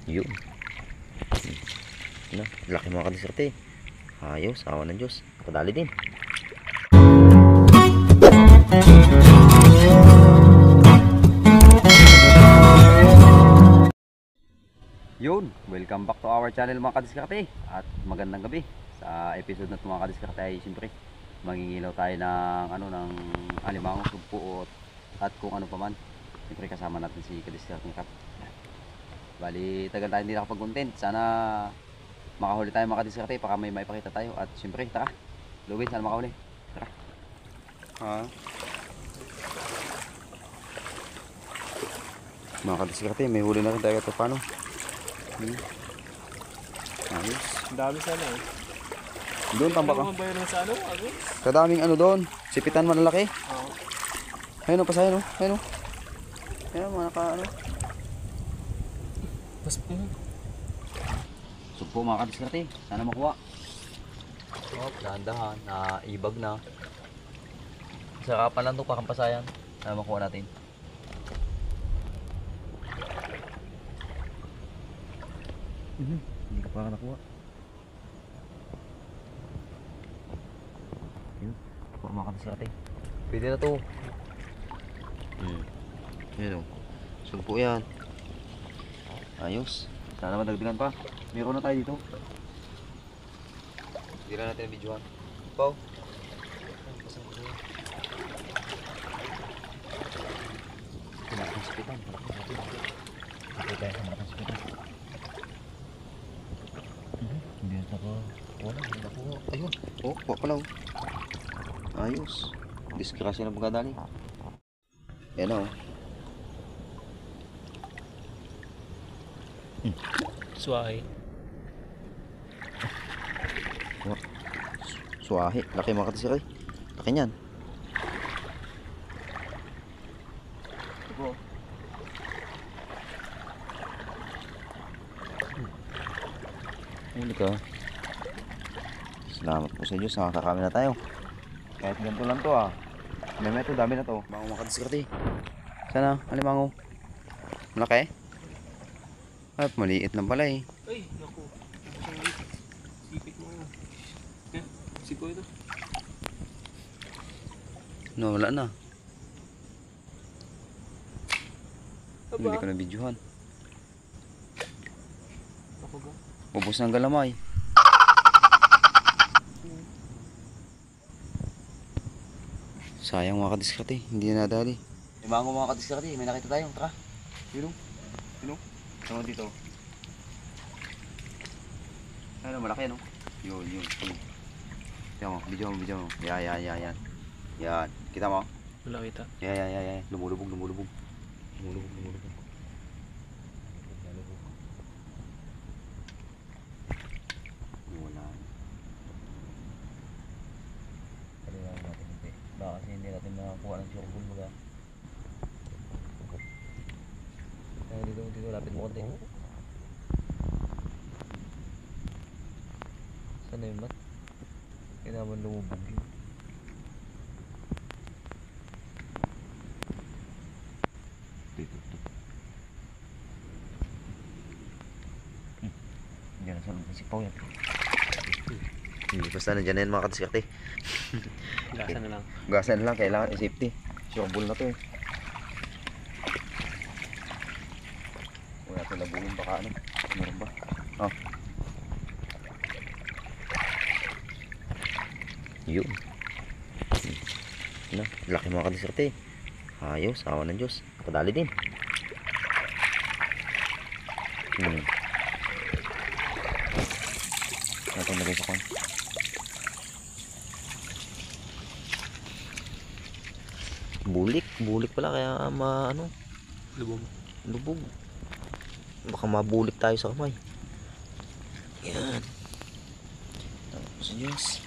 Yun. Ano, laki mga kadiserte. Ayos, awa ng Diyos. Padali din. Yun, welcome back to our channel mga kadiskarte. At magandang gabi. Sa episode na ito mga kadiskarte ay siyempre mangingilaw tayo ng ng alimango, sugpo at kung ano pa man. Siyempre kasama natin si Kadiskarte Kap. Bali, tagal tayo hindi nakapag-content. Sana makahuli tayo mga kadiskarte para may maipakita tayo. At siyempre, tara. Luwin, sana makahuli. Tara. Mga kadiskarte, may huli na rin tayo ito. Paano? Ayos. Ang dami sana eh. Doon tambak ka. Ano ba yun sa ano? Agos? Kadaming ano doon. Sipitan malalaki. Oo. Ayun o, pasahin o. Ayun o. Ayun mga naka ano. Mas Sugpo mga kadiskarte. Sana makuha. Oh, dahan-dahan. Ibag na. Sa kapan lang ito pakampasayan. Sana makuha natin. Hindi ka pa nakuha. Yun. Kuha mga kadiskarte. Pwede na to. Yan o. Sugpo yan. Ayos. Sana madagdagan pa. Meron na tayo dito. Hindi na natin videohan. Pau. Malaking sipitan. Hindi tayo sa malaking sipitan. Hindi na ako. Wala. Hindi na ako. Ayun. Oh, kuha pala o. Ayos. Diskrasya na pagkadali. Yan o. suwahe. Suwahe. Laki mga kadiskarte. Laki niyan. Ito. Huli ka. Salamat po sa Diyos. Nakakakami na tayo. Kahit ganito lang to May ito. Dami na to. Mga kadiskarte. Sana. Alimango. Malaki. At maliit lang pala eh. Ay, naku. Sipit mo yun. Siko ito. No, wala na. Aba? Hindi ko na videohan. Ako ba? Ubos ng galamay. Sayang mga kadiskarte. Hindi na nadali. Limango mga kadiskarte. May nakita tayo. Tara. Yun o. Yun o. Tama dito. Ano, malaki no? Yun. Kita mo, video mo. Yan. Yan. Kita mo? Wala kita. Yan. Lumulubog. Wala. Kalimutan natin hindi. Baka kasi hindi natin nakakuha ng sureball baga. Dito, lapit mo konti. Sana yung mat? Kailangan lumubog yun. Dito. Diyan na sa loob ng sipaw yan. Basta nandiyan na yan mga kadiskarte. Gasan na lang. Gasan lang, kailangan i-safety. Sureball na to eh. Huwag natin labuhin baka ano. Meron ba? Yun. Ano, laki mga kadiskarte. Ayos, awa ng Diyos. Padali din. Natin lagay sa kon. Bulik pala kaya lubog. Baka mabulik tayo sa kamay. Yan. Tapos Diyos.